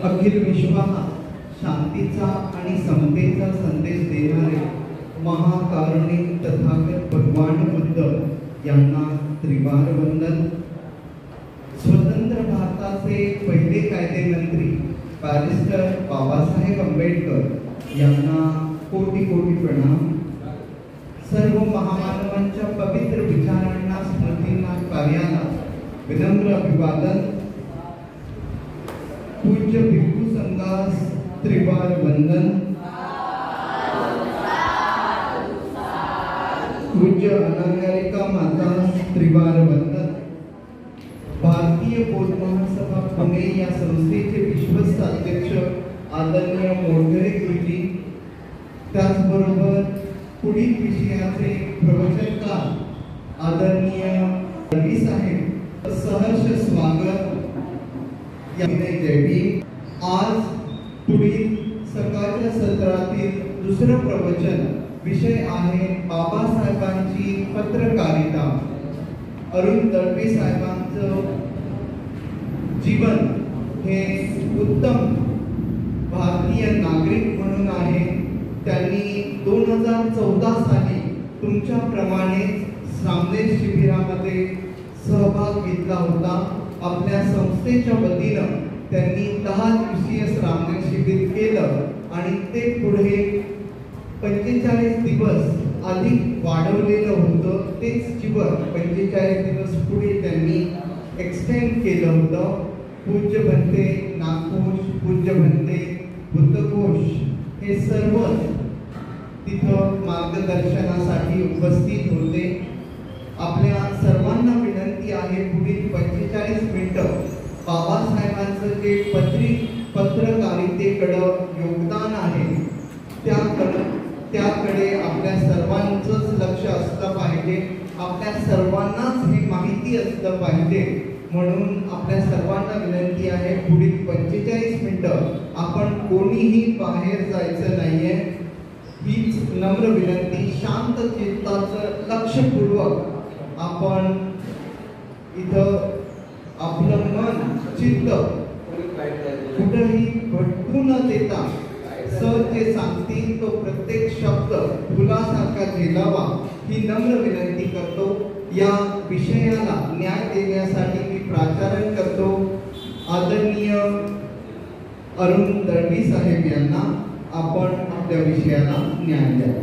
अखिल विश्वाला शांतीचा आणि समतेचा संदेश देणारे महाकारुणिक तथागत भगवान बुद्ध यांना त्रिवार वंदन. स्वतंत्र भारताचे पहिले कायदेमंत्री बॅरिस्टर बाबासाहेब आंबेडकर यांना कोटी कोटी प्रणाम. सर्व महामानवांच्या पवित्र विचारांना, स्मृतींना, कार्याला विनम्र अभिवादन. पूज्य भिक्खू संघास त्रिवार वंदन. पूज्य अनामिका मातास त्रिवार वंदन. भारतीय बौद्ध महासभा पुणे या संस्थेचे विश्वस्त अध्यक्ष आदरणीय मोरघरे गुरुजी, त्याचबरोबर पुढील विषयाचे प्रवचनकार आदरणीय रवी साहेब, सहर्ष स्वागत. आज पुढील सकाळच्या सत्रातील दुसरं प्रवचन विषय आहे बाबासाहेबांची पत्रकारिता. अरुण दळवी साहेबांचं जीवन हे उत्तम भारतीय नागरिक म्हणून आहे. त्यांनी 2014 साली तुमच्याप्रमाणेच श्रामदेव शिबिरामध्ये सहभाग घेतला होता. आपल्या संस्थेच्या वतीनं त्यांनी 10 दिवसीय श्रामदेव शिबिर केलं आणि ते पुढे 45 दिवस अधिक वाढवलेलं होतं. तेच शिबिर 45 दिवस पुढे त्यांनी एक्सटेंड केलं होतं. पूज्य भंते नागकोश, पूज्य भंते बुद्धकोश हे सर्व तिथं मार्गदर्शनासाठी उपस्थित होते. आपल्या सर्वांना विनंती आहे, पुढील 45 मिनिटं बाबासाहेबांचं जे पत्रकारितेकडं योगदान आहे त्याकडे आपल्या सर्वांचंच लक्ष असलं पाहिजे. आपल्या सर्वांनाच हे माहिती असलं पाहिजे. म्हणून आपल्या सर्वांना विनंती आहे, पुढील 45 मिनिटं आपण कोणीही बाहेर जायचं नाहीये, हीच नम्र विनंती. शांत चित्ताचं लक्षपूर्वक आपण इथं आपलं मन चित्त कुठंही भटकू न देता सर जे सांगतील तो प्रत्येक शब्द फुलासारखा झेलावा ही नम्र विनंती करतो. या विषयाला न्याय देण्यासाठी मी प्राचारण करतो आदरणीय अरुण दळवी साहेब यांना. आपण आपल्या विषयाला न्याय द्यावा.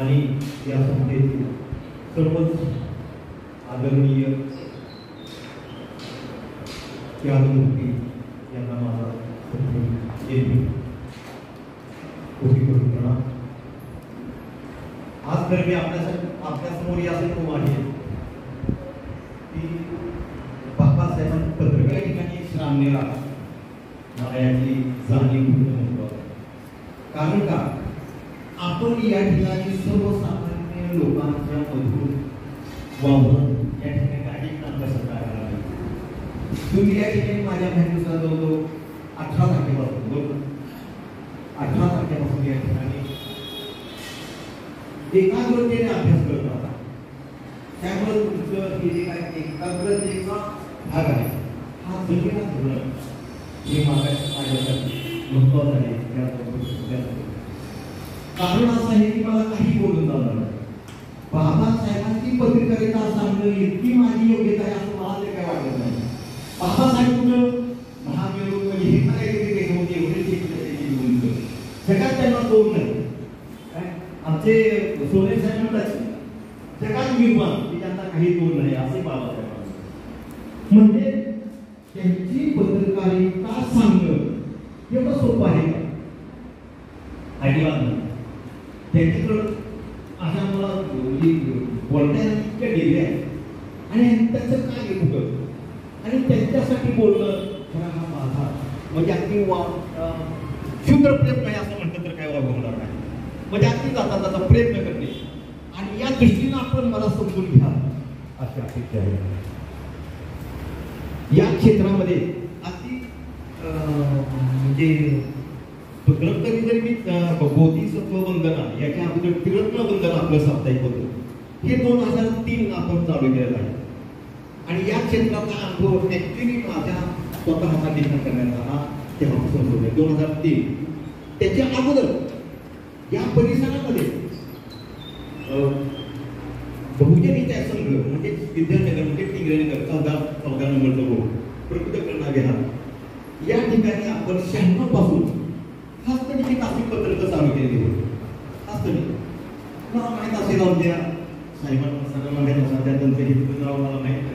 आणि या संस्थेतील सर्वच आदरणीय त्यागमूर्ती यांना माझा कोटी कोटी प्रणाम. आज तर मी आपल्यासमोर यासाठी उभा आहे की बाबासाहेबांची पत्रकार या ठिकाणी श्रामनेला मला याची जाणीव होतं. कारण का आपण या ठिकाणी सर्वसामान्य लोकांच्या मधून वावरून या ठिकाणी काही काम कसं करायला लागेल. तुम्ही या ठिकाणी माझ्या माहितीनुसार जवळजवळ 18 तारखेपासून बरोबर 18 तारखेपासून या ठिकाणी एकाग्रतेने अभ्यास करत राहता. त्यामुळे तुमचं हे जे काही एकाग्रतेचा भाग आहे हा जगेला धोरण हे माझ्यासाठी महत्वाचं आहे. कारण असं आहे की मला काही बोलून जाणार नाही. बाबासाहेबांची पत्रकारिता सांगणं इतकी माझी योग्यता आहे असं मला ते काय वाटत नाही. बाबासाहेब कुठं महामेरू हे काय होते एवढे जगात त्यांना तोड नाही. आमचे सोने साहेब म्हणतात जगात निर्माण की त्यांना काही तोड नाही असे बाबासाहेब. म्हणजे त्यांची पत्रकारिता सांगणं एवढं सोपं आहे का? अजिबात नाही. त्यांच्याकडं अशा मला बोलण्याला इतक्या डिग्री आहे आणि त्याचं काय कुठं आणि त्यांच्यासाठी बोलणं खरा हा माझा म्हणजे अगदी क्षुद्र प्रयत्न आहे असं म्हटलं तर काय होणार नाही. म्हणजे अगदी जाता जाता प्रयत्न करणे आणि या दृष्टीनं आपण मला समजून घ्या अशी अपेक्षा आहे. या क्षेत्रामध्ये अगदी म्हणजे पत्रक तरी जरी मी बोधिसत्व वंदना याच्या अगोदर त्रिरत्न वंदना आपलं साप्ताहिक होतं, हे 2003 आपण चालू केलेलं आहे. आणि या क्षेत्राचा अनुभव ऍक्च्युली माझ्या स्वतःचा लेखन करण्याचा हा तेव्हापासून होता 2003. त्याच्या अगोदर या परिसरामध्ये बहुजन विचार संघ म्हणजे विद्यानगर म्हणजे टिंगरेनगर 14 नंबरचा रोड प्रकृतकरणा विहार या ठिकाणी आपण 96 पासून हस्तलिखित अशी पत्रकं चालू केलेली होती. हस्तलिखित मला माहीत असेल आमच्या साहेबांना सगळं माहीत असा त्या त्यांचं हे नाव मला माहीत आहे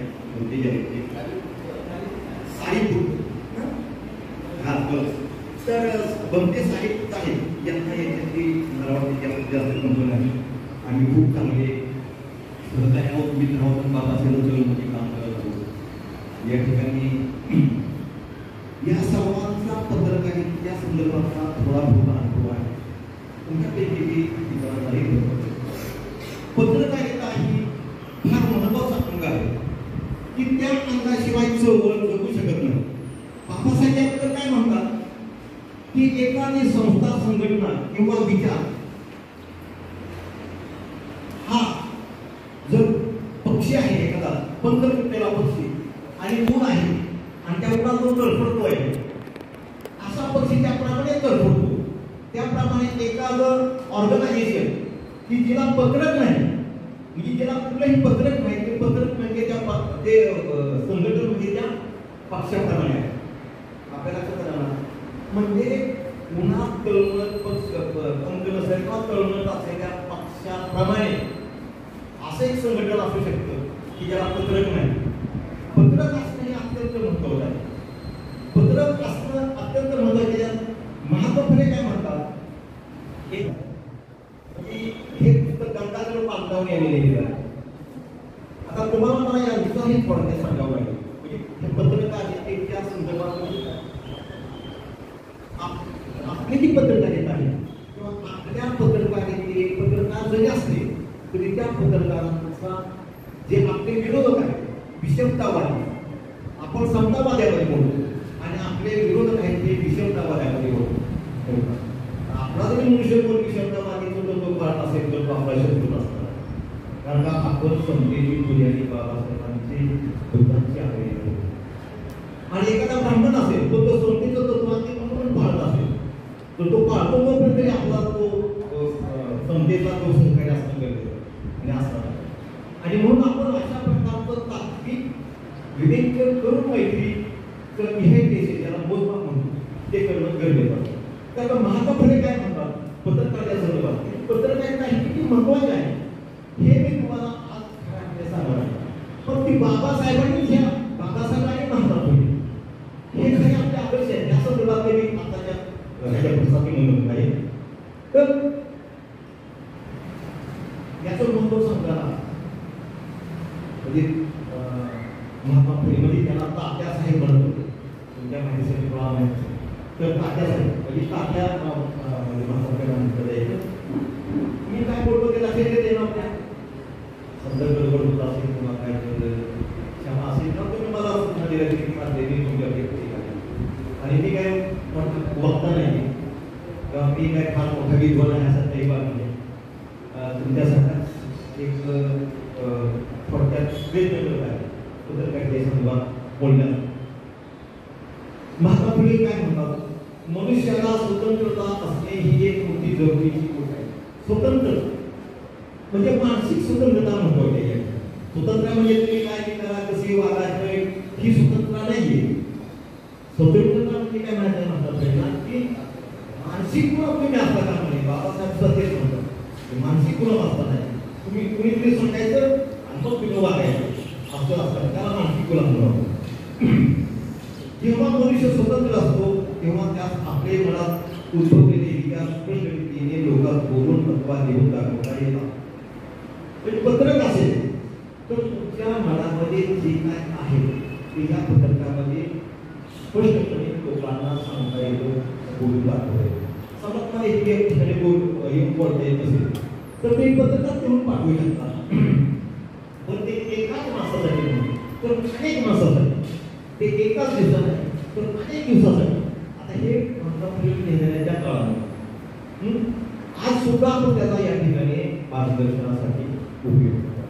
तर बमते साहित्य आहे यांना याच्यातली मराठी जास्त कंपनी आहे. आम्ही खूप चांगले सहकारी आहोत, मित्र आहोत. बाबासाहेब चळवळीमध्ये काम करत आहोत. या ठिकाणी या सर्वांचा पत्रकारितेच्या संदर्भातला थोडा थोडा अनुभव आहे. तुमच्यापैकी पत्रकारिता ही फार महत्वाचा अंग आहे की त्या अंगाशिवाय चळवळ जगू शकत नाही. बाबासाहेब याबद्दल काय म्हणतात की एखादी संस्था, संघटना किंवा विचार हा जर पक्षी आहे, एखादा बंद केलेला पक्षी आणि ऊन आहे आणि त्या उडाला जो तडफडतोय असा पक्षी त्याप्रमाणे तडफडतो. त्याप्रमाणे एखादं ऑर्गनायझेशन की जिला पत्रक नाही, म्हणजे ज्याला कुठलंही पत्रक नाही, ते पत्रक म्हणजे त्या संघटन म्हणजे त्या पक्षाप्रमाणे आहे. आपल्याला लक्षात राहणार म्हणजे उन्हात तळमळत पक्ष पंख नसेल किंवा तळमळत असलेल्या पक्षाप्रमाणे असं एक संघटन असू शकतं की ज्याला पत्रक नाही. पत्रक असणं हे अत्यंत महत्त्वाचं आहे. पत्रक असणं अत्यंत महत्त्वाचे. महात्मा काय म्हणतात हे पुस्तक गंगाधर पालटावून यांनी लिहिलेलं आहे. आता तुम्हाला मला यांचं हे थोडक्यात सांगावं लागेल. म्हणजे पत्रकारितेच्या संदर्भात आपली जी पत्रकारिता आहे किंवा आपल्या पत्रकारिते पत्रकार जरी असले तरी त्या पत्रकारांचा जे आपले विरोधक आहेत विषमतावादी, आपण समतावाद्यामध्ये बोलतो आणि आपले विरोधक आहेत ते विषमतावाद्यामध्ये बोलतो. आपला जरी मनुष्य कोण विषमतावादी तो पाहत असेल तर तो आपला शत्रू असणार. कारण का आपण समतेची पुजारी बाबासाहेबांची बुद्धांची आग्रही आणि एखादा ब्राह्मण असेल तो समतेचं तत्वांनी म्हणून पाळत असेल तर तो पाळतो तोपर्यंत आपला तो समतेचा तो सहकारी असणं गरजेचं आणि असणार. आणि म्हणून आपण अशा प्रकारचं तात्विक विवेक करून मैत्री तर हे देश ज्याला मोजमाप म्हणतो ते करणं गरजेचं असतं. कारण महात्मा फुले काय म्हणतात पत्रकारिता संदर्भात, पत्रकारिता ही किती महत्वाची आहे हे मी तुम्हाला आज खऱ्या सांगणार आहे. पण ती बाबासाहेबांनी घ्या, बाबासाहेबांनी महात्मा फुले हे खरे आपले आदर्श आहे. या संदर्भात मी आताच्या प्रसादी म्हणून आहे. तर याचं महत्व सांगताना म्हणजे महात्मा फुले म्हणजे त्यांना तात्यासाहेब म्हणत होते. तुमच्या माहितीसाठी मला माहिती तर तात्यासाहेब म्हणजे तात्या म्हणजे महात्मा मी काय बोलतो ते लक्षात येते ना आपल्या संदर्भ गडबड होत असेल किंवा काय क्षमा असेल तर तुम्ही मला आणि मी काय वक्ता नाही किंवा मी काय फार मोठा विद्वान आहे असं काही बाब नाही. तुमच्यासारखा एक थोडक्यात वेगवेगळं आहे पत्रकारिते संदर्भात बोलण्यात. महात्मा फुले काय म्हणतात मनुष्याला स्वतंत्रता असणे ही एक मोठी जरुरीची गोष्ट आहे. स्वतंत्र म्हणजे मानसिक स्वतंत्रता महत्वाची आहे. स्वतंत्र म्हणजे तुम्ही काय करा कशी वागायचं ही स्वतंत्रता नाहीये. स्वतंत्रता म्हणजे काय म्हणायचं म्हणतात की मानसिक गुण तुम्ही असता का म्हणे बाबासाहेब सतेज म्हणतात मानसिक गुण असता नाही. तुम्ही कुणीतरी सांगायचं आणि मग तुम्ही वागायचं असं असतं त्याला मानसिक गुण म्हणतात. जेव्हा मनुष्य स्वतंत्र असतो तेव्हा त्यात आपले मनात उद्भवलेले विचार स्पष्ट रीतीने लोकात बोलून अथवा लिहून दाखवता येतात. म्हणजे पत्रक असेल तर तुमच्या मनामध्ये जे काय आहे ते या पत्रकामध्ये स्पष्टपणे लोकांना सांगता येतं, बोलून दाखवता येतं. समजा मला एक ठिकाणी बोलता येत असेल तर ते पत्रकात लिहून पाठवू शकतात. पण ते एकाच माणसासाठी नाही तर अनेक माणसासाठी, ते एकाच दिवसासाठी तर अनेक दिवसासाठी. आता हे महात्मा लिहिण्याच्या काळात आज सुद्धा आपण त्याचा या ठिकाणी मार्गदर्शनासाठी उपयोग करतो.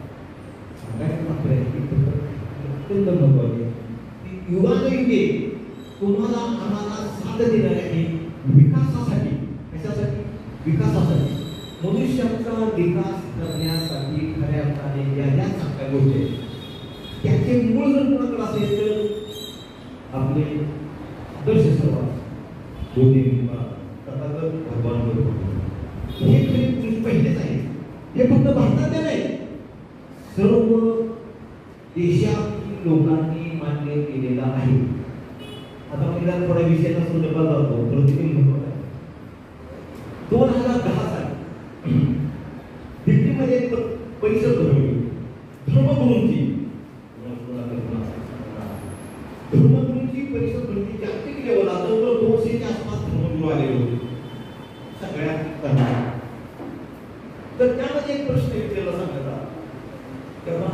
सांगायचं मात्र आहे की अत्यंत महत्वाचे की युगानुयुगे तुम्हाला आम्हाला साथ देणाऱ्या विकासासाठी, कशासाठी? विकासासाठी, मनुष्याचा विकास करण्यासाठी खऱ्या अर्थाने ज्या ज्या चांगल्या गोष्टी आहेत त्याचे मूळ जर कोणाकडे असेल तर आपले आदर्श सर्वात तथागत भगवान हे खरे पुरुष पहिलेच आहे. हे फक्त भारतातले नाही, सर्व देशातील लोकांनी मान्य केलेला आहे. आता मी थोड्या विषयाचा संदर्भात जातो. प्रतिबिंब महत्वाचा आहे. 2010 साली दिल्लीमध्ये परिषद भरवली धर्मगुरूंची परिषद भरली. जागतिक लेवलला जवळजवळ 200च्या आसपास धर्मगुरू आलेले होते सगळ्या धर्मात. तर त्यामध्ये एक प्रश्न विचारला सांगता तेव्हा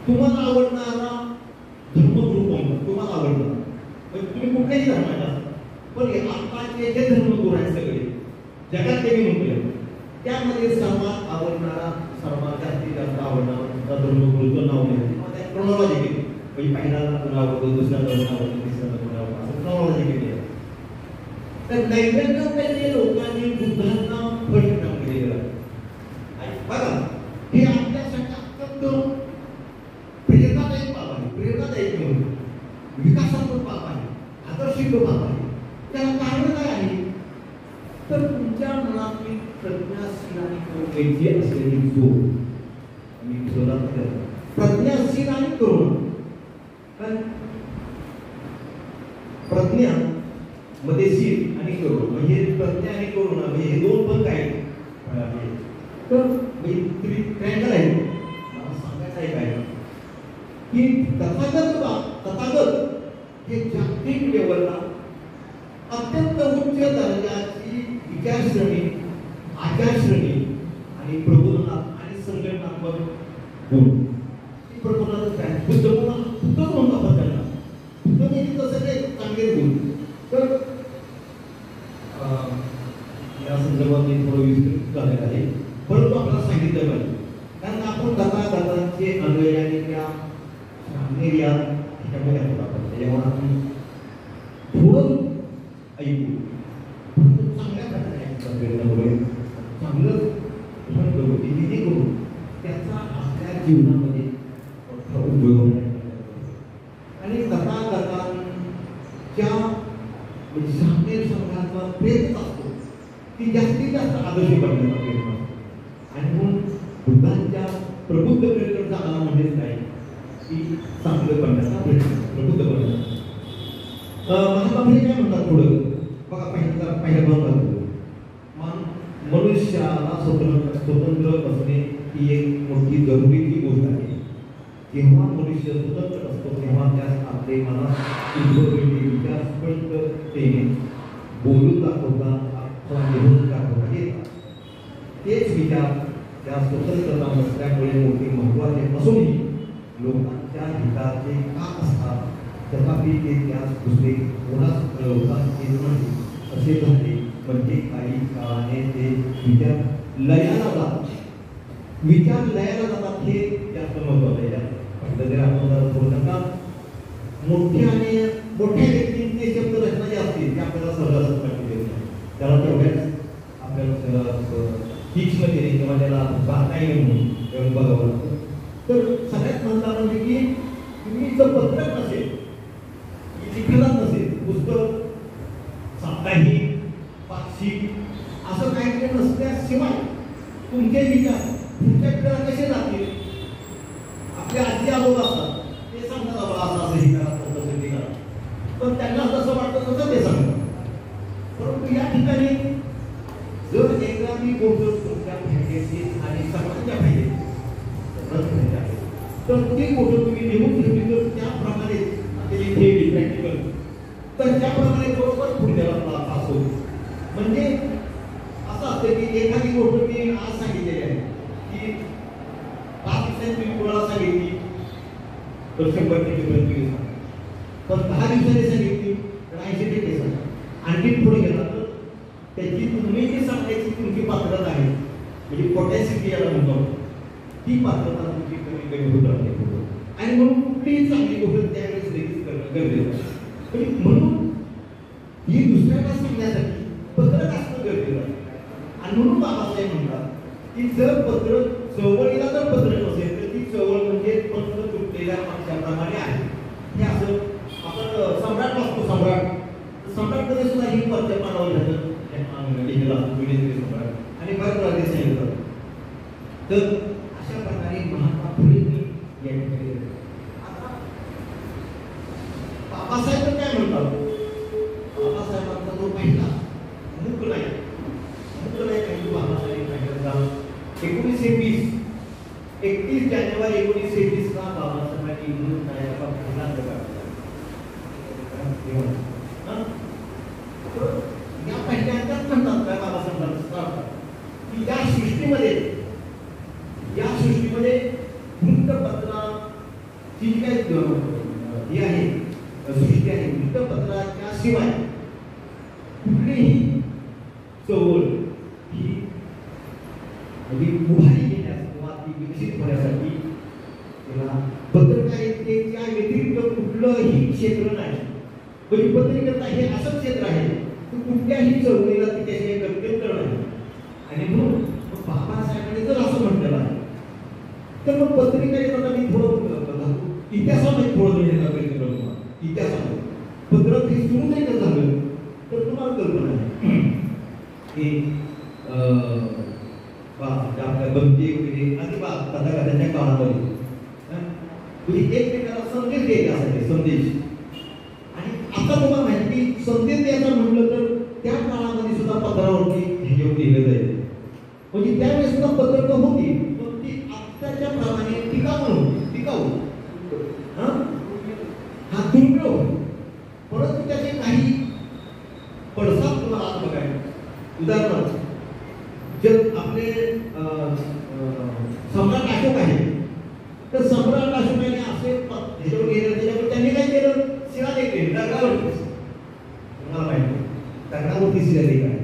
तुम्हाला आवडणारा धर्मगुरू कोण? तुम्हाला आवडणार तुम्ही कुठल्याही धर्माचा पण आत्ताचे जे धर्मगुरू आहेत सगळे जगातले मी म्हणतोय त्यामध्ये सर्वात आवडणारा, सर्वात जास्तीत जास्त आवडणारा धर्मगुरूचं नाव नाही. क्रोनॉलॉजी केली म्हणजे पहिल्याला कोण आवडतो, दुसऱ्याला कोण आवडतो, तिसऱ्याला कोण आवडतो, असं क्रोनॉलॉजी केली आहे. तर 99% लोकांनी बुद्धांना फर्स्ट नाव दिलेलं आहे. बघा हे आपल्यासाठी अत्यंत प्रेरणादायक बाब आहे. प्रेरणादायक म्हणून विकासात्मक बाब आहे, आदर्शिक बाब आहे. त्याला कारण काय आहे तर तुमच्या मनातली प्रज्ञाशील आणि करुणेची असलेली जोड. मी जोरात प्रज्ञाशील आणि करुणा. प्रज्ञा मध्ये शील आणि करुणा म्हणजे प्रज्ञा आणि करुणा म्हणजे हे दोन पण काय तर ट्रँगल आहे. मला सांगायचं आहे काय की तथागत हे जागतिक लेवलला अत्यंत उच्च दर्जाची विचारश्रेणी, आचारश्रेणी आणि प्रबोधनात्मक आणि संघटनात्मक गुण प्रबोधनात्मक आहे. बुद्ध म्हणतो आपण त्यांना. बुद्ध म्हणजे तसं ते चांगले गुण. तर या संदर्भात मी थोडं विस्तृत झालेलं आहे परंतु आपल्याला सांगितलं पाहिजे कारण आपण गताचे अनुयायांनी त्या या ठिकाणी आपण त्याच्यामुळे आपण थोडं ऐकू चांगल्या प्रकारे चांगलं करून त्याचा आपल्या जीवनामध्ये उपयोग आणि गताच्या शांती संघाचा प्रयत्न असतो की जास्तीत जास्त आदर्श बनण्याचा प्रयत्न असतो. आणि म्हणून बुद्धांच्या प्रबुद्ध प्रयत्न जाणं म्हणजेच काय की चांगलं बनण्याचा प्रयत्न, प्रबुद्ध बनण्याचा. महात्मा फुले काय म्हणतात पुढं बघा पहिल्या म्हणतात मनुष्याला स्वतंत्र असणे ही एक मोठी जरुरीची गोष्ट आहे. जेव्हा मनुष्य स्वतंत्र असतो तेव्हा त्यास आपले मनात उद्भवलेले विचार स्पष्टतेने बोलून दाखवतात अथवा लिहून दाखवता येतात. तेच विचार त्या स्वतंत्रता नसल्यामुळे मोठे महत्त्वाचे असूनही लोकांच्या हिताचे का असतात तथापि ते त्यास दुसरे कोणास कळवतात येत नाही असे झाले. म्हणजे काही काळाने ते विचार लयाला जातात हे जास्त महत्त्वाचं आहे. पहिलं जर आपण थोडं का मोठ्या व्यक्तींचे शब्द रचना जे असतील ते आपल्याला सहज वाटते त्याला तेवढ्याच आपल्याला तीक्ष्ण केले किंवा त्याला बारकाईने म्हणून बघावं लागतं. तर सगळ्यात महत्त्वाचं म्हणजे की तुम्ही जर पत्रक नसेल, लिखाणात नसेल, पुस्तक, साप्ताहिक, पाक्षिक असं काही नसल्याशिवाय तुमचे विचार तुमच्या पिढ्या कसे जातील. आपल्या आजी आजोबा असतात ते सांगतात बाबा असं असं हे करा तसं ते करा पण त्यांना जसं वाटतं तसं ते सांगतात. परंतु या ठिकाणी जर एखादी गोष्ट तुमच्या फायद्याची आणि सर्वांच्या फायद्याची तर ती गोष्ट तुम्ही लिहून ठेवली तर त्याप्रमाणे ठेवली प्रॅक्टिकल तर त्याप्रमाणे बरोबर पुढे त्याला पास होतो. म्हणजे असं असतं की एखादी गोष्ट मी आज सांगितलेली आहे की 5 दिवसांनी तुम्ही कोणाला सांगितली तर 100% पण 10 दिवसांनी सांगितली तर 80% सांगा. आणखी पुढे गेला तर त्याची तुम्ही जी सांगायची तुमची पात्रता आहे म्हणजे पोटॅसिटी याला म्हणतो ती पात्रता तुमची कमी कमी होत राहते आणि म्हणून कुठलीही चांगली गोष्ट त्यावेळेस देखील करणं गरजेचं आहे. म्हणून ही दुसऱ्याला सांगण्यासाठी पत्रक असणं गरजेचं आहे. आणि म्हणून बाबासाहेब म्हणतात की जर पत्र चळवळीला जर पत्रक असेल तर ती चळवळ म्हणजे पत्र तुटलेल्या पक्षाप्रमाणे आहे. हे असं आपण सम्राट वाचतो सम्राटमध्ये सुद्धा ही पत्र मानवलं जातं सम्राट आणि बऱ्याच राज्य सांगितलं. तर अशा प्रकारे महात्मा फुलेंनी या ठिकाणी बाबासाहेब काय म्हणतात बाबासाहेबांचा जो पहिला मुख नाही काही बाबासाहेब सांगितलं 1920 31 जानेवारी 1920 ला बाबासाहेबांनी हिंदू नायकाचा पहिला प्रकार या पहिल्यांदाच म्हणतात काय बाबासाहेबांचा की या सृष्टीमध्ये वृत्तपत्राची जी काही ही आहे सृष्टी आहे वृत्तपत्राच्या शिवाय कुठलीही चळवळ ही म्हणजे उभारी घेण्यास किंवा ती विकसित होण्यासाठी त्याला पत्रकारितेच्या व्यतिरिक्त कुठलंही क्षेत्र नाही. म्हणजे पत्रकारिता हे असं क्षेत्र आहे की कुठल्याही चळवळीला त्याच्याशिवाय गत्यंतर नाही. आणि म्हणून बाबासाहेबांनी जर असं म्हटलेलं आहे तर मग पत्रकारिता मी थोडं इतिहासामध्ये थोडं देण्याचा प्रयत्न करतो. इतिहासामध्ये पत्रक हे सुरू नाही का झालं तर तुम्हाला कल्पना आहे की आपल्या बंदी वगैरे आणि कथाकथाच्या काळामध्ये म्हणजे एकमेकाला संदेश द्यायचा असायचे संदेश. आणि आता तुम्हाला माहिती संदेश द्यायचा म्हटलं तर त्या काळामध्ये सुद्धा पत्रावरती हे घेऊन लिहिलं जायचं. म्हणजे त्यावेळेस सुद्धा पत्रकं होती पण ती आत्ताच्या प्रमाणे टिकाऊ हा दुर्मिळ होतो. परंतु त्याचे काही पडसाद तुम्हाला आज बघायला उदाहरणार्थ जर आपले सम्राट अशोक आहे तर सम्राट अशोकाने असे ह्याच्यावर गेलं त्याच्यावर त्यांनी काय केलं शिळा देखील दगडावरती तुम्हाला माहिती दगडावरती शिळा देखील आहे.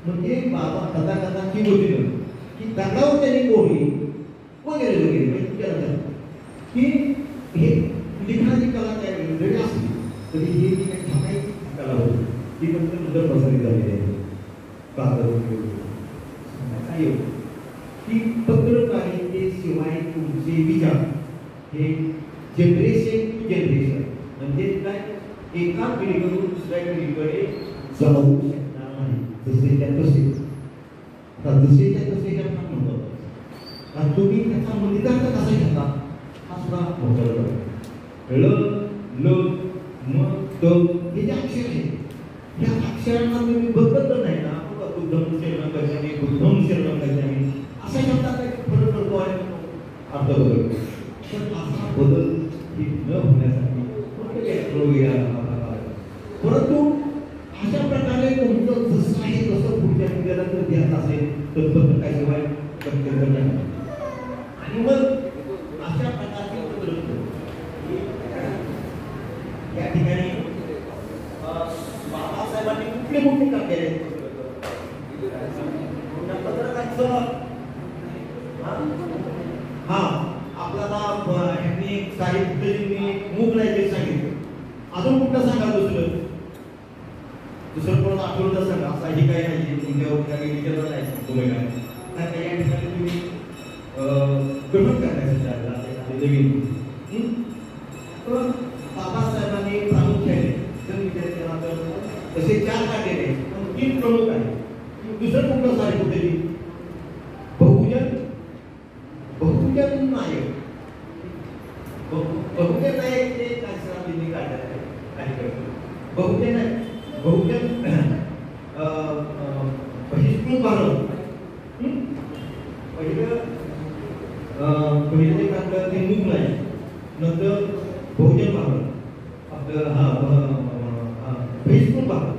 म्हणजे बाबा कथाकथांची गोष्टी की दगडावर त्यांनी कोरली वगैरे की हे लिखाणाची कला त्यावेळी जरी असली तरी ही जी काही ठाकायची कला होती ती फक्त नंतर प्रसारित झालेली आहे. काय की पत्रकारितेशिवाय तुमचे विचार हे जनरेशन टू जनरेशन म्हणजे काय एका पिढीकडून दुसऱ्या पिढीकडे जाऊ शकणार नाही. जसे त्या म्हणतो आणि तुम्ही त्याचा निदार्थ कसा घेता हा सुद्धा महत्त्वाचा ल ल म द हे जे अक्षर आहेत या अक्षरांना तुम्ही बदलत नाही ना बुद्धम शरणम गच्छामि अशा शब्दात काही फरक पडतो आहे अर्थ बदलतो. पण असा बदल ही न होण्यासाठी परंतु अशा प्रकारे तुमचं जसं आहे तसं पुढच्या पिढीला जर द्यायचं असेल तर पत्रकाशिवाय गत्यंतर नाही. आणि मग अशा प्रकारचे पत्रक या ठिकाणी बाबासाहेबांनी कुठले मोठे काम केले पत्रकाचं आपल्याला ह्यांनी साहित्यजींनी मूक लायब्ररी सांगितलं. अजून कुठलं सांगा दुसरं कोणाला आठवलं सांगा असं हे काही नाही तुमच्यावर विचारलं नाही तुम्ही काय कारण या ठिकाणी तुम्ही गठन करण्यासाठी नवीन तर बाबासाहेबांनी प्रामुख्याने जर विचार केला तर तसे 4 काढलेले पण 3 प्रमुख आहेत. दुसरं कुठलं साहित्य होते बहुजन नायक ते काशीरामजींनी काढलेलं आहे. बहुजन बहिष्कृत भारत पहिलं ते काढलं ते मूक नाही नंतर बहुजन भारत आपलं बहिष्कृत भारत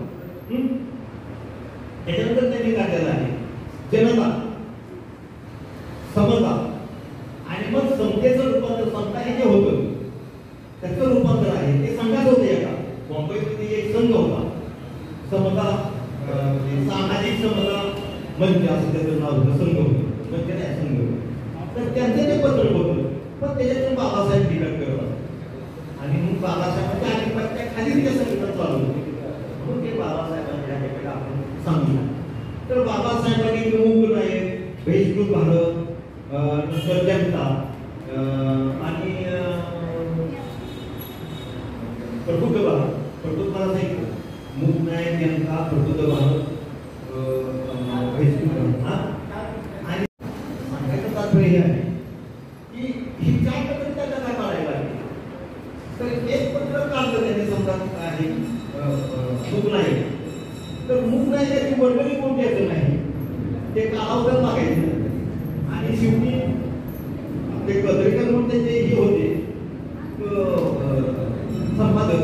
त्याच्यानंतर त्यांनी काढलेलं आहे जनता समता आणि मग समतेचं रूपांतर समता हे जे होतं त्याचं रूपांतर आहे ते संघात होतं. एका मुंबईमध्ये एक संघ होता समता सामाजिक समता मंच असं त्याचं नाव होतं, संघ होतं, मंच नाही संघ होतं. तर त्यांचं ते पत्र होतं, पण त्याच्यातून बाबासाहेब टिकट करत होते आणि मग बाबासाहेबांच्या आधिपत्या खाली ते संघटन चालू होते, म्हणून ते बाबासाहेबांच्या आपण सांगू. तर बाबासाहेबांनी मूक नायक, बहिष्कृत भारत, नंतर जनता आणि प्रबुद्ध भारत, प्रबुद्ध भारत नाही, मूक नायक, जनता, प्रबुद्ध भारत, बहिष्कृत भारत आणि सांगायचं तात्पर्य हे आहे की ही चार पत्र त्याला काय काढायला लागली. तर एक पत्र काढलं त्याने, समजा आहे मूक नायक, तर मूक नायकाची वर्गणी कोण द्यायचं नाही, ते कालावधीत मागायचं. आणि शेवटी ते पत्रिका म्हणून त्याचे हे होते संपादक,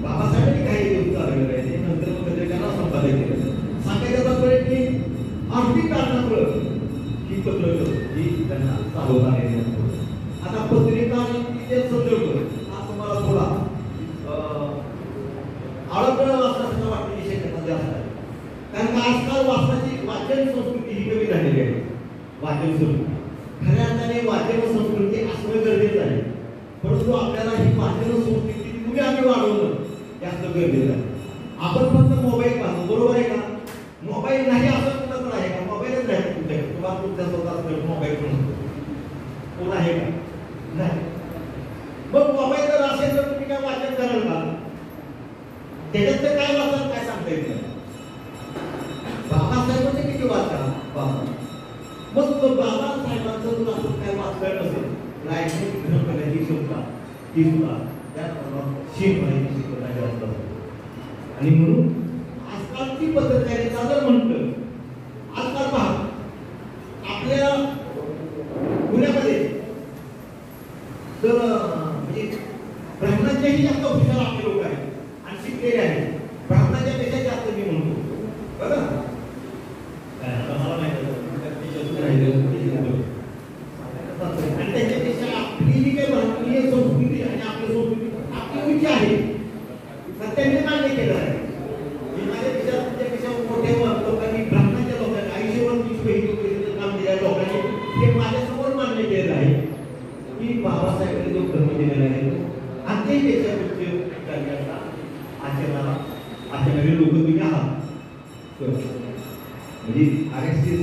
बाबासाहेबांनी काही दिवस चालवलं पाहिजे, नंतर मग पत्रिकांना संपादक केलं. सांगायचं तात्पर्य की आर्थिक कारणामुळे ही पत्रक ही त्यांना चालवता नाही. आता पत्रिका संदर्भ हा तुम्हाला थोडा आळकडं असण्याचं वाटण्याची शक्यता जास्त आहे, कारण आजकाल वाचन संस्कृती ही कमी झालेली आहे. वाचन संस्कृती खऱ्या अर्थाने वाचन संस्कृती असणं गरजेचं आहे, परंतु आपल्याला ही वाचन संस्कृती तुम्ही आम्ही वाढवणं जास्त गरजेचं आहे. आपण फक्त मोबाईल पाहतो, बरोबर आहे का? मोबाईल नाही असं कुणाकडे आहे का? मोबाईलच नाही तुमच्याकडे, तुम्हाला तुमच्या स्वतःच मोबाईल पण कोण आहे का? नाही. मग मोबाईल जर असेल तर तुम्ही काय वाचन कराल का? त्याच्यात तर काय वाचन काय सांगता येत नाही. बाबासाहेबांचे किती वाचा बाबा, मग तो बाबासाहेबांचं जर आपण काय वाचलं नसेल, राजनीतिक ग्रहण करण्याची क्षमता ती सुद्धा त्या शिकवण्याची शिकवता जास्त असते. आणि म्हणून आजकालची पत्रकारिता जर म्हटलं, आजकाल पहा आपल्या पुण्यामध्ये तर म्हणजे ब्राह्मणांच्याही जास्त हुशार आपले लोक आहेत आणि शिकलेले आहेत, ब्राह्मणांच्या पेक्षा जास्त मी म्हणतो बरं. मला माहिती आणि त्याच्यापेक्षा आपली जी काही भारतीय संस्कृती आणि आपली संस्कृती आपली उंची आहे, सत्याने मान्य केलं आहे. माझ्यापेक्षा तुमच्यापेक्षा मोठ्या लोकांनी, ब्राह्मणाच्या लोकांनी, आयुष्यभर काम दिलेल्या लोकांनी हे माझ्यासमोर मान्य केलेलं आहे की बाबासाहेबांनी जो धर्म दिलेला आहे आणि ते त्याच्या आचरणारे लोक तुम्ही आहात. म्हणजे RSSचे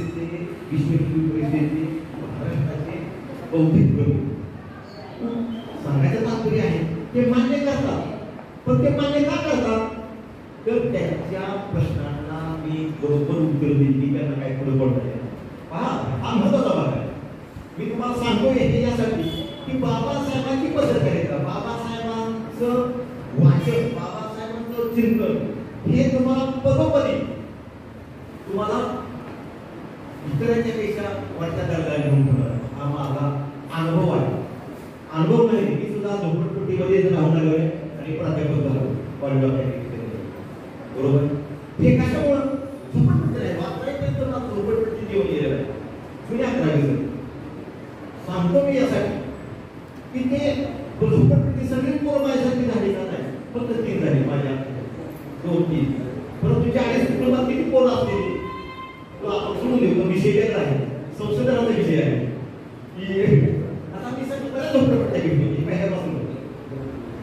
विश्व हिंदू परिषदेचे महाराष्ट्राचे बौद्धिक प्रमुख सांगायचं तात्पर्य आहे ते मान्य करतात. पण ते मान्य का करतात? तर त्यांच्या प्रश्नांना मी बरोबर उत्तर देईल की त्यांना काय पुढे पडत आहे. पहा, हा महत्वाचा भाग आहे. मी तुम्हाला सांगतोय हे यासाठी की बाबासाहेबांची पत्रकारिता, बाबासाहेबांचं वाचन, बाबासाहेबांचं चिंतन हे तुम्हाला पदोपदी तुम्हाला इतरांच्या पेक्षा वरच्या दर्जाने घेऊन ठेवणार. हा माझा अनुभव आहे. अनुभव नाही, मी सुद्धा झोपडपट्टीमध्ये राहून आलो आहे आणि प्राध्यापक झालो कॉलेज, बरोबर. हे कशामुळं झोपडपट्टी नाही वाचता तर झोपडपट्टी देऊन गेलेलं आहे. जुन्या अकरावी सांगतो मी यासाठी की ते झोपडपट्टी सगळी पोरं माझ्यासाठी झाली का नाही, फक्त 3 झाली माझ्या 2-3, परंतु 40 कुटुंबात किती पोरं असतील आपण सोडून देऊ. विषय वेगळा आहे, संशोधनाचा विषय आहे की आता मी सगळं बऱ्याच झोपडपट्ट्या घेतली पहिल्यापासून.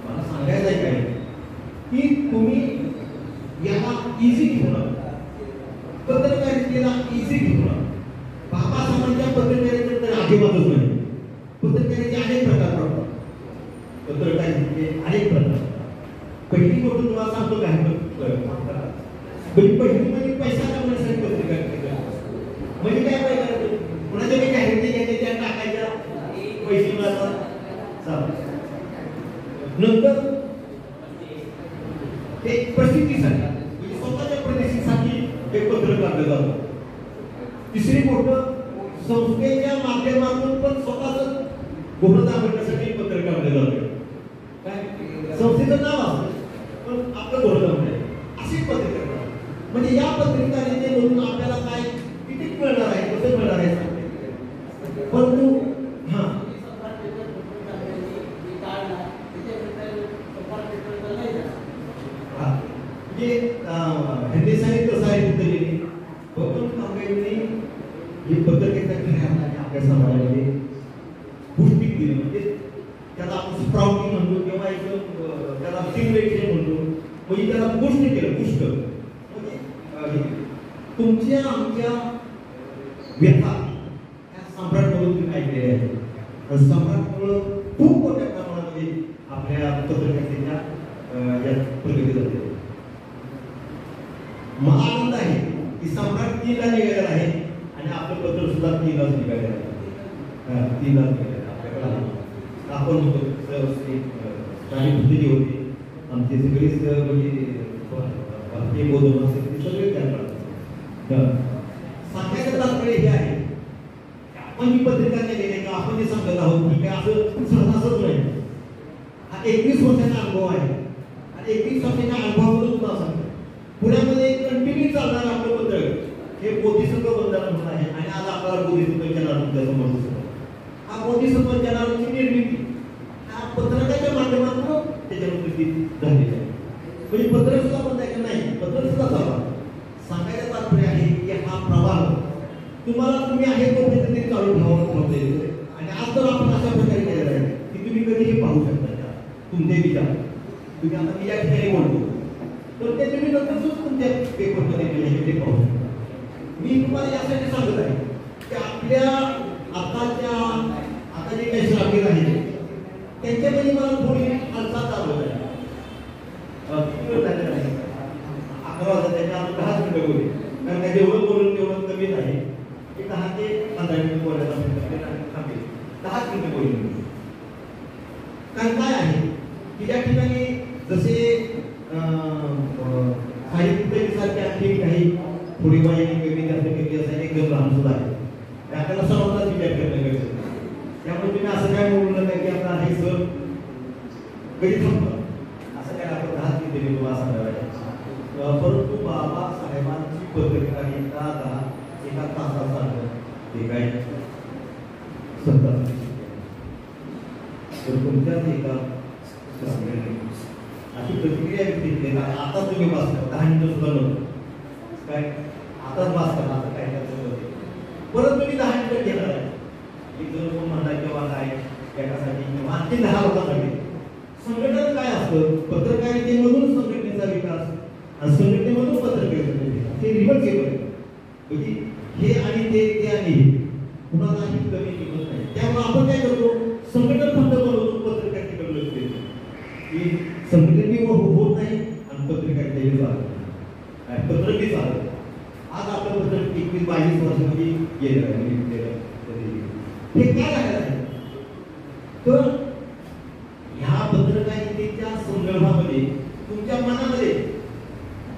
मला सांगायचं आहे काय की तुम्ही याला इझी घेऊन, पत्रकारितेला इझी घेऊन, बाबासाहेबांच्या पत्रकारितेत तर अजिबातच नाही. पत्रकारितेचे अनेक प्रकार पडतात, पत्रकारितेचे अनेक प्रकार. पहिली गोष्ट तुम्हाला सांगतो काय, पहिली म्हणजे पैसा कमवण्यासाठी पत्रकारिता म्हणजे काय पाहिजे, कुणाच्या काही जाहिराती घ्यायच्या त्या टाकायच्या, पैसे मिळतात. नंतर ते प्रसिद्धीसाठी म्हणजे स्वतःच्या प्रसिद्धीसाठी एक पत्रक काढलं जातं. तिसरी गोष्ट संस्थेच्या माध्यमातून पण स्वतःच घोषणा करण्यासाठी पत्रक काढलं जातं. काय संस्थेचं नाव असतं पण आपलं घोषणा म्हणजे अशी पत्रक म्हणजे या पत्रिकारितेमधून आपल्याला काय किती मिळणार आहे, कसं मिळणार आहे सांगते. परंतु हा म्हणजे समाजामध्ये पौष्टिक दिलं, म्हणजे त्याला आपण स्प्राउटिंग म्हणतो किंवा एक त्याला स्टिम्युलेशन म्हणतो, म्हणजे त्याला पुष्ट केलं, पुष्ट म्हणजे तुमच्या आमच्या व्यथा या सम्राटमधून तुम्ही ऐकलेल्या आहेत. आणि सम्राटमुळं खूप मोठ्या प्रमाणामध्ये आपल्या पत्रकारितेच्या यात प्रगती झाली. मला आनंद आहे की सम्राट 3 ला निघालेला आहे आणि आपलं पत्र सुद्धा 3 लाच निघालेलं आहे. 3 लाच निघालेलं आपल्याकडे आहे. आपण होतो स्थानिक होते आमचे सगळेच म्हणजे भारतीय बौद्ध महासंघ सगळे त्यांना सांगायचं तात्पर्य हे आहे की आपण जी पत्रिका केलेली का आपण जे सांगत आहोत की काय असं सहजासहज नाही. हा 21 वर्षाचा अनुभव आहे आणि 21 वर्षाच्या अनुभवावरून तुला सांगतो. पुण्यामध्ये कंटिन्यू चालणार आपलं पत्रक हे बोधिसत्व बंधन म्हणून आहे आणि आज आपल्याला बोधिसत्व जनार्दन समोर दिसतो. हा बोधिसत्व जनार्दनची निर्मिती हा पत्रकाच्या माध्यमातून त्याच्यावरती झालेली आहे. म्हणजे पत्रक सुद्धा बंद आहे का नाही, पत्रक सुद्धा चालू. सांगायचं तात्पर्य आहे की हा प्रवाह तुम्हाला तुम्ही आहे तोपर्यंत ते चालू ठेवायला येईल. आणि आज तर आपण अशा प्रकारे केलेलं आहे की तुम्ही कधीही पाहू शकता तुमचे विचार. तुम्ही आता मी या ठिकाणी बोलतो तर ते तुम्ही नंतर तुमच्या पेपरमध्ये ते पाहू शकता. मी तुम्हाला यासाठी सांगत आहे की आपल्या आता जे काही शाहीर आहेत त्यांच्यामध्ये मला थोडी हालचाल चालू आहे. 11 वाजता त्याच्या 10 मिनिटं बोलले कारण त्या जेवढं बोलून तेवढं कमी नाही. 10 ते 15 मिनिटं बोलायला थांबेल. 10 मिनिटं बोलले. कारण काय आहे की त्या ठिकाणी जसे साहित्यासारखे आणखी काही थोडी वाई कमी जास्त कमी असायला एकदम लहान सुद्धा आहे. आपल्याला सर्वांनाच विचार करणं गरजेचं आहे. त्यामुळे तुम्ही असं काय बोलू नका की आपला हे सर कधी थांबतो असं काय आपण 10 मिनिटं तुम्हाला सांगायला पाहिजे. परंतु बाबासाहेबांची पत्रकारिता एका तासासारखं ते काय सत्ता तर तुमच्याच एका अशी प्रतिक्रिया व्यक्त केली. आता तुम्ही वाचता 10 मिनिटं सुद्धा नव्हतं काय आताच वाचता आता काय परत तुम्ही 10 मिनिटं घेणार आहे. एक जर कोण म्हणणार किंवा काय त्याच्यासाठी किंवा आणखी 10 लोकांसाठी संघटन काय असतं. पत्रकारितेमधून संघटनेचा विकास आणि संघटनेमधून पत्रकारितेचा विकास हे रिव्हर्सेबल आहे. म्हणजे हे आणि ते आणि हे कुणालाही कमी किंमत नाही. त्यामुळे आपण काय करतो संघटन फक्त बनवतो पत्रकारितेकडे लक्ष देतो की संघटनेही होत नाही आणि पत्रकारितेही चालत पत्रकही चालत. आज आपलं पत्रक 21-22 वर्षामध्ये गेलेलं आहे. हे काय आहे तर ह्या पत्रकारितेच्या संदर्भामध्ये तुमच्या मनामध्ये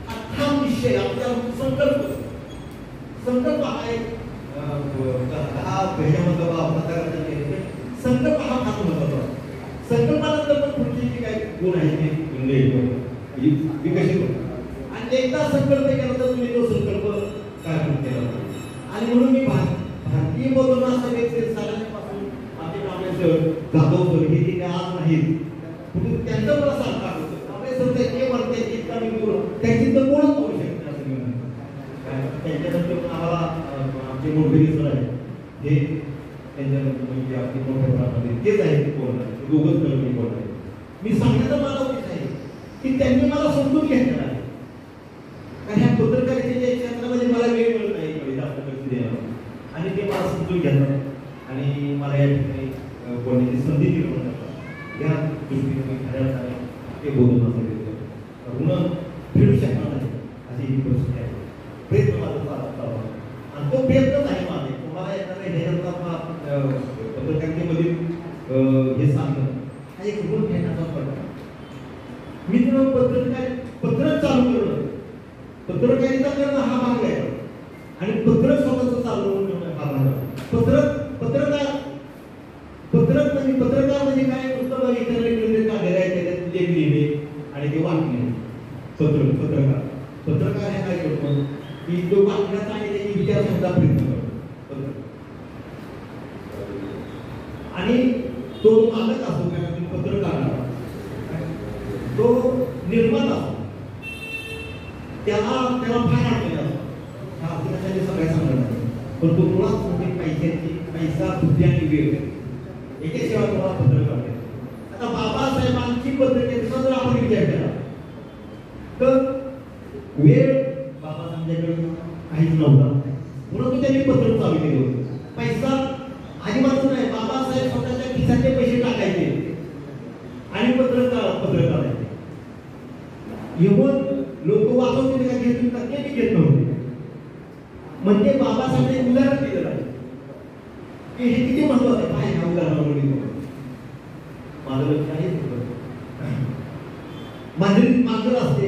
अठ्ठा निश्चय आपला संकल्प आहे. 10 पहिल्यामध्ये संकल्प हा फार महत्वाचा. संकल्पानंतर पण पुढचे जे काही गुण आहेत ते विकसित होतात. आणि एकदा संकल्प केला तर तुम्ही तो संकल्प काय केला. आणि म्हणून मी भारतीय बौद्ध महासंघाचे सालापासून आपले कांबळे सर जाधव सर हे जे काय आज नाहीत त्यांचं मला सांगता होतं कांबळे सर त्यांचे वर्ते इतका मी बोलून त्यांची तर कोणच बोलू शकते असं मी म्हणतो. त्यांच्यानंतर आम्हाला आमचे मोठे सर आहेत हे त्यांच्यानंतर म्हणजे आपली मोठ्या प्रमाणामध्ये तेच आहेत बोलणार दोघंच कळवणी बोलणार. मी सांगण्याचा माझा उद्देश आहे की त्यांनी मला समजून घेतलेला आहे. कारण ह्या पत्रकारितेच्या क्षेत्रामध्ये मला वेळ मिळत नाही जास्त लक्ष देणं आणि ते मला समजून घेतात आणि मला या ठिकाणी बोलण्याची संधी निर्माण करतात. या दृष्टीने मी खऱ्या ते बोलून असं ऋण फेडू शकणार नाही अशी ही परिस्थिती आहे. प्रयत्न माझा चालत आणि तो प्रयत्नच आहे माझे तुम्हाला एखाद्या ह्याच्यातला पत्रकारितेमधील हे सांगणं हा एक ऋण घेण्याचा प्रकार. मी तुला पत्रक चालू करणं पत्रकारिता करणं हा भाग आहे आणि पत्रक स्वतःच चालवून ठेवणं हा भाग आहे. पत्रकार म्हणजे काय पुस्तक इतर काढलेलं आहे त्याच्यात लेख लिहिले आणि ते वाचणे. पत्रकार हे काय करतो की तो वाचण्याचा आणि त्याची विचारसंधा प्रयत्न करतो. आणि तो मालक असतो काय पत्रकार तो निर्माता असतो त्याला फार अडचणी असतात. हा सगळ्या सांगणार पण तो मुळात पैशाची पैसा, बुद्धी आणि वेळ याच्याशिवाय तुम्हाला पत्रक काढते. आता बाबासाहेबांची पत्रकारिता जर आपण विचार केला तर वेळ बाबासाहेबांच्याकडे काहीच नव्हता, म्हणून त्यांनी पत्रक चालू केलं होतं. पैसा अजिबातच नाही. बाबासाहेब स्वतःच्या खिशाचे पैसे टाकायचे आणि पत्रक काढायचे. येऊन लोक वाचवते का घेत ते घेत नव्हते. म्हणजे बाबासाहेबांनी उदाहरण दिलेलं आहे की हे किती महत्वाचं आहे. काय ह्या उदाहरणामध्ये माझं लक्ष आहे. मांजरी मांजर असते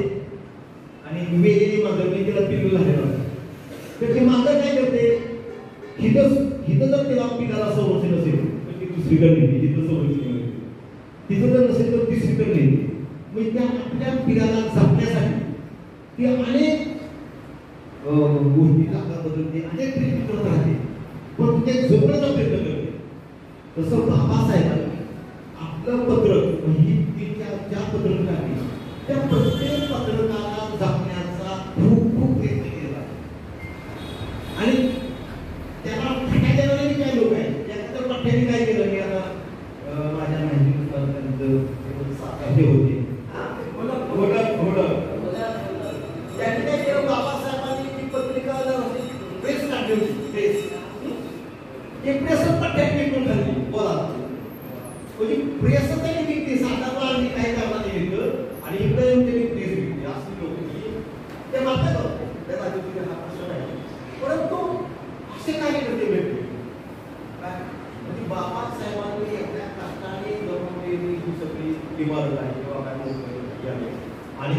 आणि वेगळी मांजर मी तिला पिल्लू झालेलं असते. तर ती मांजर काय करते, हिथं जर तिला पिकाला संरक्षण असेल तर ती दुसरीकडे नेते, तिथं संरक्षण मिळते. तिथं जर नसेल तर तिसरीकडे नेते. म्हणजे त्या आपल्या पिकाला जपण्यासाठी ती अनेक गोष्टी बदलते, अनेक प्रयत्न करत राहते, पण ते जपण्याचा प्रयत्न करते. तसं बाबासाहेबांनी आपलं पत्रक ही ज्या पत्रकारांनी त्या प्रत्येक पत्रकाला जपण्याचा खूप प्रयत्न केला आणि त्याला फाटा देणारे काही लोक आहेत. त्यानंतर पठ्याने काय केलं की आता माझ्या माहितीनुसार त्यांचं सातारे होते त्यांनी काय केलं, बाबासाहेबांनी ती पत्रिका प्रेस काढली होती. प्रेस ते प्रेसच पठ्याने विकून झाली. बोला म्हणजे प्रेसच त्यांनी विकते. सातारा आणि काही करणार विकत आणि इकडे येऊन त्यांनी प्रेस विकते. असं लोक ते मानतात त्या राजकीय हा प्रश्न आहे. परंतु असे काही करते भेटते काय म्हणजे बाबासाहेबांनी आपल्या कष्टाने जमवलेली ही सगळी इमारत आहे किंवा काय आणि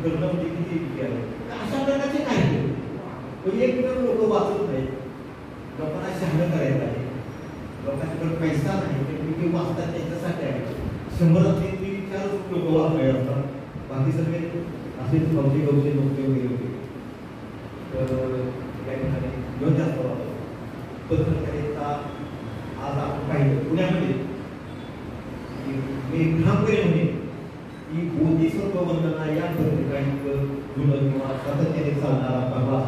करणं म्हणजे किती आहे. अशा प्रकारचे काही म्हणजे एक तर लोक वाचत नाही, लोकांना शहाणं करायचं आहे, लोकांकडे पैसा नाही तर ते वाचतात त्यांच्यासाठी आहे. शंभरातले 3-4 लोक वाचले असतात, बाकी सगळे असेच गवसे नोकरी वगैरे होते. तर या ठिकाणी घेऊन जास्त वाटतो पत्रकारिता. आज आपण पाहिलं पुण्यामध्ये मी ठामपणे म्हणेन की बोधिसत्व वंदना या पत्रिकांचं जुनं किंवा सातत्याने चालणारा प्रवास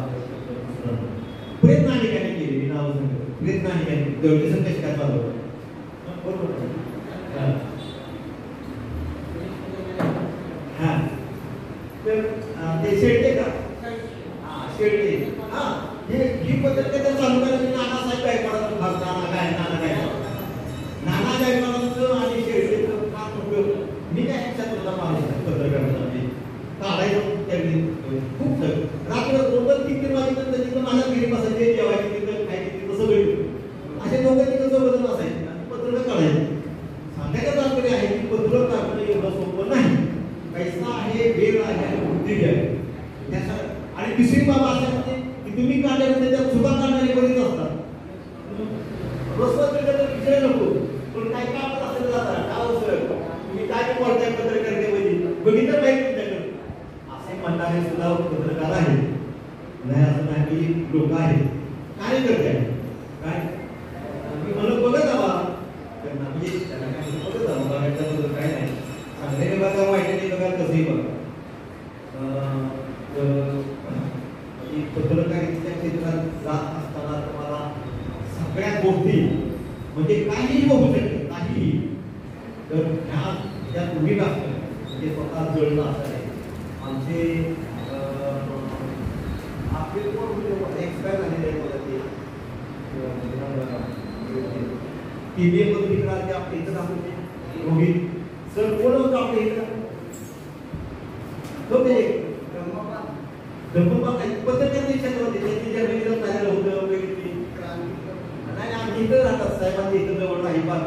प्रयत्न अनेकांनी केले. नाव सांगतो प्रयत्न अनेकांनी तेवढे संदेश काय चालवलं बरोबर. हा तर ते शेळके का शेळके ही पत्रकारिता चालू करायची. नानासाहेब गायकवाडांचं नाना गायकवाडांचं आणि शेळकेचं काम उपयोग मी काय क्षेत्राचा माणूस आहे. पत्रकारिता काढायचं त्यांनी खूप रात्र 2-3 वाजेपर्यंत तिथं माझ्या घरी बसायचे, जेवायचे तिथं खायचे तिथं सगळे असे लोक तिथं सोबत असायचे आणि पत्रक काढायचे. सांगायचं तात्पर्य आहे की पत्रक काढणं एवढं सोपं नाही. पैसा आहे, वेळ आहे आणि बुद्धी आहे त्यासाठी. आणि तिसरी बाब अशा म्हणजे की तुम्ही काढल्यानंतर त्यात सुद्धा काढणारे बरेच असतात. विषय नको पण काय काम असेल जातात काय तुम्ही काय बोलताय पत्रकारितेमध्ये बघितलं पाहिजे तुमच्याकडे असे म्हणणारे सुद्धा पत्रकार आहेत. नाही असं नाही की लोक आहेत कार्यकर्ते आहेत. काय मी म्हणत बघत हवा त्यांना म्हणजे त्यांना काय बघत हवा बघायच्याबद्दल काय नाही. चांगल्याने बघा वाईटाने बघा कसंही बघा. पत्रकारितेच्या क्षेत्रात जात असताना तुम्हाला सगळ्या गोष्टी म्हणजे काहीही बघू शकते काहीही. तर ह्या उभीत असतं म्हणजे स्वतः जळणं असं आहे. आमचे आपले कोण एक्सपायर झालेले आहे मला ते TV पत्रिका आपल्या इथं दाखवते रोहित सर कोण होतं आपल्या इथं होते धर्मपाल पत्रकारिता क्षेत्र होते त्यांची जर्नलिझम झालेलं होतं वगैरे. नाही आम्ही इथं राहतात साहेबांनी इथं जवळ नाही बात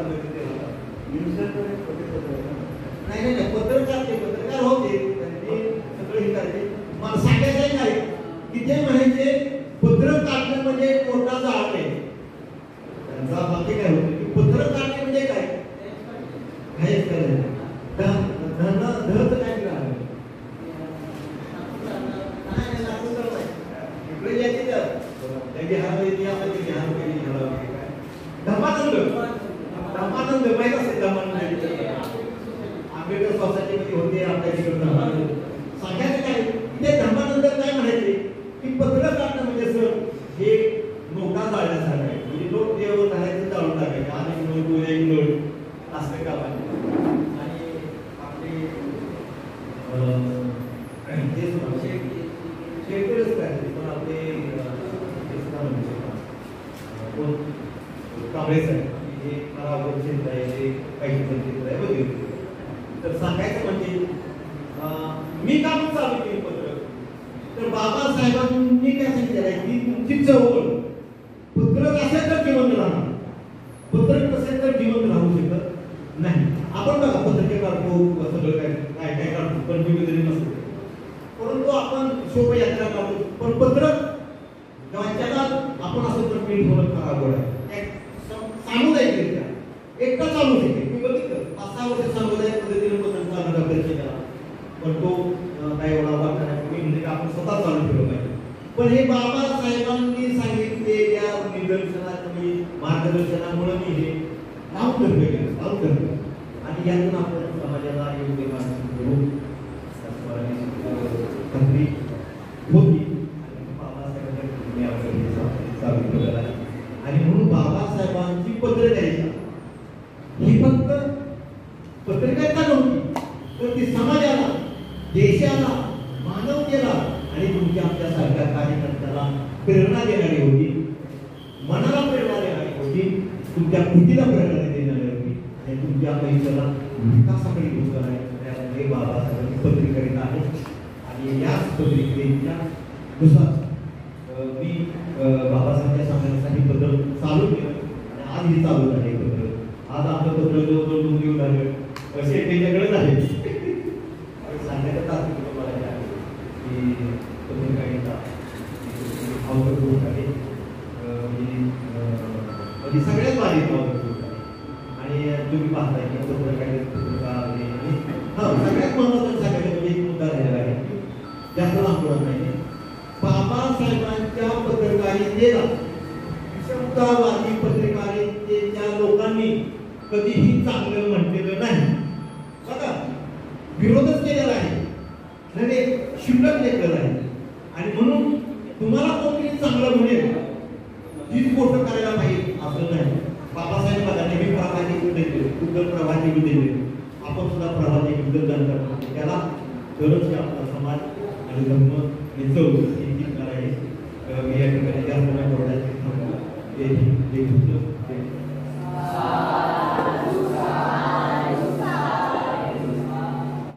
नाही नाही पत्रकार ते पत्रकार होते सगळं हे करायचे. मला सांगायचं नाही की ते म्हणायचे पत्रक काढणं म्हणजे मोठा जाळ नाही. त्यांचा बाकी काय होतं की पत्रक काढणे म्हणजे काय काहीच करायचं धन काय मिळालं धर्मानंद माहित असेल. धर्मानंद आंबेडकर सोसायटीमध्ये होते आपल्या तिकडे. सांगायचं काय ते धर्मानंद काय म्हणायचे की पत्रक काढणं म्हणजे सर हे कोण कांबळे साहेब हे मला क्षेत्र आहे ते काही क्षेत्र आहे वगैरे. तर सांगायचं म्हणजे मी का म्हणून चालू केली पत्र, तर बाबासाहेबांनी काय सांगितलेलं आहे की तुमची चळवळ पत्रक असेल तर जिवंत राहणार, पत्रक नसेल तर जिवंत राहू शकत नाही. आपण बघा पत्रके काढतो सगळं काय काय काय काढतो पण विविध नसतो, परंतु आपण शोभायात्रा काढतो पण पत्रक त्याला आपण असं तर प्रिंट होणं खराब आहे. सामुदायिकरित्या एकटा चालू शकते. मी बघितलं 5-6 वर्ष सामुदायिक पद्धतीने पत्रक चालू प्रयत्न केला पण तो काय एवढा वाटत नाही म्हणजे आपण स्वतः चालू ठेवलं पाहिजे. पण हे बाबासाहेबांनी सांगितलेल्या निदर्शनाची मार्गदर्शनामुळे मी हे लावून धरलं आणि यातून आपण समाजाला योग्य मार्ग करू संधी होती. आणि म्हणून बाबासाहेबांची पत्रकारिता ही फक्त पत्रकारिता नव्हती तर ती समाजाला, देशाला, मानवतेला आणि तुमच्या आमच्यासारख्या कार्यकर्त्याला प्रेरणा देणारी होती, मनाला प्रेरणा देणारी होती, तुमच्या कृतीला प्रेरणा देणारी होती आणि तुमच्या पैशाला विकासाकडे घेऊन जाणारे बाबासाहेबांची पत्रकारिता आहे. आणि याच पत्रिकेच्या नुसार मी बाबासाहेबांच्या सांगण्यासाठी पत्र चालू केलं आणि आज हे चालू आहे पत्र. आज आपलं पत्र जवळजवळ 2 दिवस झाले असे त्यांच्याकडेच आहे. सांगण्याचं तात्पर्य मला हे आहे की पत्रकारिता आवडत आहे म्हणजे सगळ्यात भारी आवडत आहे. आणि तुम्ही पाहताय की पत्रकारिता सगळ्यात महत्त्वाचं सांगायचं म्हणजे एक मुद्दा राहिलेला आहे जास्त लांब पडत नाही. बाबासाहेबांच्या पत्रकारितेला विषमतावादी पत्रकारितेच्या लोकांनी कधीही चांगलं म्हटलेलं नाही. बघा विरोधच केलेला आहे, नव्हे क्षुल्लक लेखलेलं आहे. आणि म्हणून तुम्हाला कोणतरी चांगलं म्हणेल तीच गोष्ट करायला पाहिजे असं नाही. बाबासाहेब बघा नेहमी प्रवाहाचे युद्ध प्रवाहाचे युद्ध आपण सुद्धा प्रवाहाचे युद्ध दान करतो. त्याला तरच आपला समाज आणि धर्म हे चौकशी करायचे. मी या ठिकाणी जास्त नाही बोलायचे